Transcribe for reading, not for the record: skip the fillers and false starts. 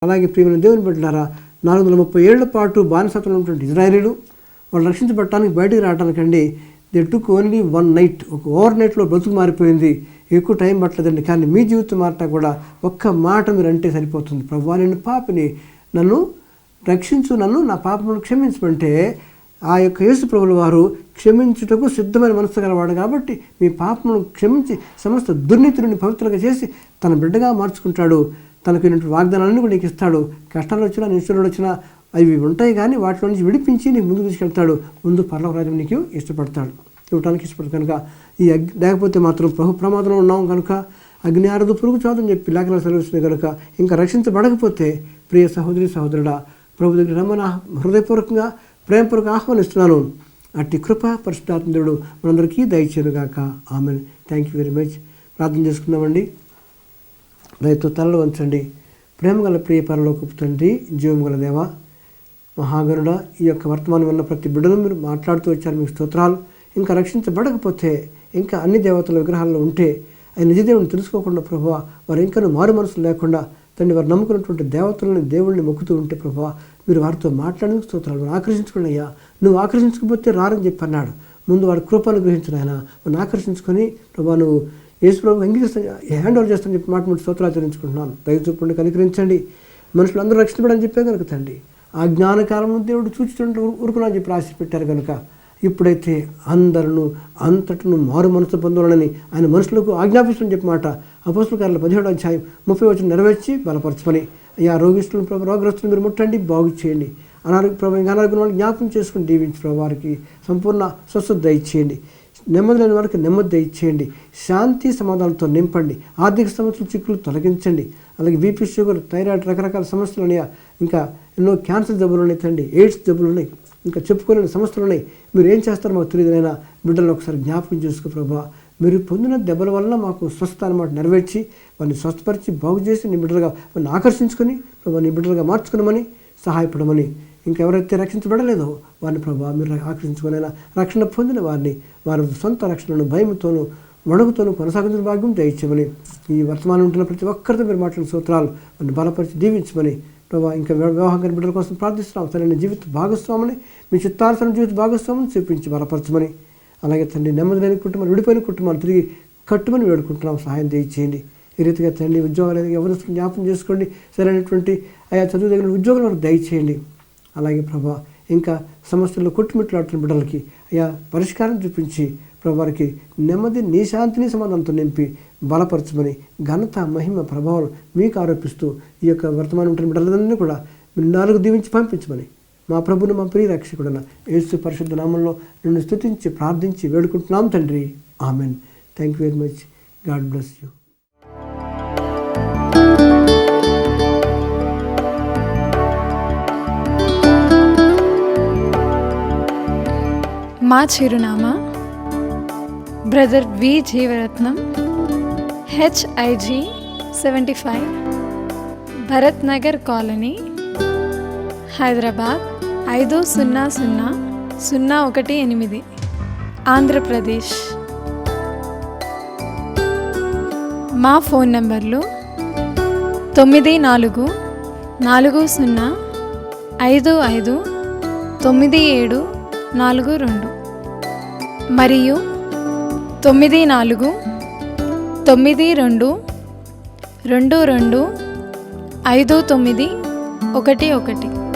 అలాగే ప్రియమైన దేవుని బిడ్డలారా, 430 ఏళ్ల పాటు బానిసత్వంలో ఉన్నటువంటి ఇజ్రాయేలీలు వాళ్ళు రక్షించబడటానికి బయటికి రావడానికండి దే టుక్ ఓన్లీ 1 నైట్, ఒక ఓవర్ నైట్లో బ్రతుకు మారిపోయింది. ఎక్కువ టైం పట్టలేదండి. కానీ మీ జీవితం మారటా కూడా ఒక్క మాట మీరు అంటే సరిపోతుంది. ప్రభువా, నేను పాపిని, నన్ను రక్షించు, నన్ను నా పాపములను క్షమించమంటే ఆ యొక్క యేసు ప్రభుల వారు క్షమించుటకు సిద్ధమైన మనసు గలవాడు కాబట్టి మీ పాపములను క్షమించి సమస్త దుర్నీతి నుండి పవిత్రంగా చేసి తన బిడ్డగా మార్చుకుంటాడు. తనకు వాగ్దానాలన్నీ కూడా నీకు ఇస్తాడు. కష్టాలు వచ్చినా, నిశ్చయాలు వచ్చినా అవి ఉంటాయి, కానీ వాటిలో నుంచి విడిపించి నీకు ముందుకు తీసుకెళ్తాడు. ముందు పరలోక రాజ్యం నీకు ఇష్టపడతాడు, ఇవ్వడానికి ఇష్టపడతాడు. కనుక లేకపోతే మాత్రం ప్రమాదంలో ఉన్నాం కనుక అగ్ని ఆరదు, పురుగు చాదని చెప్పి లేఖనాలు సెలవుస్తుంది కనుక ఇంకా రక్షించబడకపోతే ప్రియ సహోదరి సహోదరుడా, ప్రభు దగ్గర రమ్మని హృదయపూర్వకంగా ప్రేమపూర్వక ఆహ్వానిస్తున్నాను. అట్టి కృప పరిశుద్ధాత్మ దేవుడు మనందరికీ దయచేయుగాక. ఆమేన్. Thank you very much. ప్రార్థన చేసుకుందామండి. దయతో తలలు వంచండి. ప్రేమగల ప్రియ పరలోకపు తండ్రి, జీవం గల దేవ, మహాగరుడ, ఈ యొక్క వర్తమానం ఉన్న ప్రతి బిడ్డను మీరు మాట్లాడుతూ వచ్చారు. మీకు స్తోత్రాలు. ఇంకా రక్షించబడకపోతే, ఇంకా అన్ని దేవతల విగ్రహాల్లో ఉంటే, ఆయన నిజదేవుని తెలుసుకోకుండా ప్రభువా, వారు ఇంకా మారు మనసులు లేకుండా తండ్రి వారు నమ్ముకున్నటువంటి దేవతలని దేవుడిని మొక్కుతూ ఉంటే ప్రభువా, మీరు వారితో మాట్లాడేందుకు స్తోత్రాలు. వారు ఆకర్షించుకోండి అయ్యా. నువ్వు ఆకర్షించకపోతే రారని చెప్పి అన్నాడు. ముందు వారి కృపను గ్రహించిన ఆయన నన్ను ఆకర్షించుకొని ప్రభా, నువ్వు యేసు ప్రభు అంగీకరిస్తా, హ్యాండ్ ఓవర్ చేస్తాను చెప్పి మాట స్తోత్రాలు చెల్లించుకుంటున్నాను. దయ చూపండి, కనికరించండి. మనుషులు అందరూ రక్షించబడని చెప్పే కనుక తండ్రి, ఆ జ్ఞానకాలంలో దేవుడు చూచుతుంటే ఊరుకున్నా చెప్పి రాసి పెట్టారు కనుక ఇప్పుడైతే అందరూ అంతటను మారు మనసు పొందాలని ఆయన మనుషులకు ఆజ్ఞాపిస్తుందని చెప్పి మాట అపోస్తలుల కార్యాలు 17వ అధ్యాయం 30వ వచనం నెరవేర్చి బలపరచమని అయ్యా. రోగిస్తున్న ప్రభు, రోగగ్రస్తులను మీరు ముట్టండి, బాగు చేయండి. అనారోగ్యం వాళ్ళు జ్ఞాపకం చేసుకుని దీవించి ప్రభు వారికి సంపూర్ణ స్వస్థత దయచేయండి. నెమ్మది లేని వారికి నెమ్మది దయచేయండి. శాంతి సమాధానంతో నింపండి. ఆర్థిక సమస్యలు చిక్కులు తొలగించండి. అలాగే బీపీ, షుగర్, థైరాయిడ్, రకరకాల సమస్యలు ఉన్నాయా, ఇంకా ఎన్నో క్యాన్సర్ జబ్బులు ఉన్నాయి తండ్రి, ఎయిడ్స్ జబ్బులు ఉన్నాయి, ఇంకా చెప్పుకోలేని సమస్యలు ఉన్నాయి. మీరు ఏం చేస్తారో మాకు తెలియదునైనా బిడ్డలను ఒకసారి జ్ఞాపకం చేసుకో ప్రభా. మీరు పొందిన దెబ్బల వల్ల మాకు స్వస్థత అన్నమాట నెరవేర్చి వారిని స్వస్థపరిచి బాగు చేసి నీ బిడ్డలుగా వారిని ఆకర్షించుకొని ప్రభా నీ బిడ్డలుగా మార్చుకున్నామని సహాయపడమని, ఇంకెవరైతే రక్షించబడలేదో వారిని ప్రభా మీరు ఆకర్షించుకునైనా రక్షణ పొందిన వారిని వారి సొంత రక్షణను భయంతోనూ వణుకుతోనూ కొనసాగించిన భాగ్యం దయచేయమని, ఈ వర్తమానం ఉంటున్న ప్రతి ఒక్కరితో మీరు మాట్లాడిన సూత్రాలు వారిని బలపరిచి దీవించమని ప్రభా. ఇంకా వివాహం బిడ్డల కోసం ప్రార్థిస్తున్నాం. సరైన జీవిత భాగస్వామిని, మీ చిత్తానుసారం జీవిత భాగస్వామిని చూపించి బలపరచమని, అలాగే తండ్రి నెమ్మది లేని కుటుంబాలు, విడిపోయిన కుటుంబాలు తిరిగి కట్టుమని వేడుకుంటున్నాం. సహాయం దయచేయండి. ఈ రీతిగా తండ్రి ఉద్యోగాలు ఎవరిని జ్ఞాపకం చేసుకోండి. సరైనటువంటి ఆయా చదువు దగ్గర ఉద్యోగాలు వారికి దయచేయండి. అలాగే ప్రభా ఇంకా సమస్యల్లో కొట్టుమిట్లాడుతున్న బిడ్డలకి అయ్యా పరిష్కారం చూపించి ప్రభావారికి నెమ్మది, నీ శాంతిని సమాధానంతో నింపి బలపరచమని, ఘనత, మహిమ, ప్రభావం మీకు ఆరోపిస్తూ ఈ యొక్క వర్తమానం ఉంటున్న బిడ్డలందరినీ కూడా మీరు 4 దీవించి పంపించమని మా ప్రభును, మా ప్రియ రక్షకుడైన యేసు పరిశుద్ధ నామంలో నిన్ను స్తుతించి ప్రార్థించి వేడుకుంటున్నాం తండ్రి. Amen. Thank you very much. God bless you. మా చిరునామా బ్రదర్ వి జీవరత్నం, HIG 75, భరత్ నగర్ కాలనీ, హైదరాబాద్ 500018, ఆంధ్రప్రదేశ్. మా ఫోన్ నంబర్లు 9440559742 మరియు 9492225911.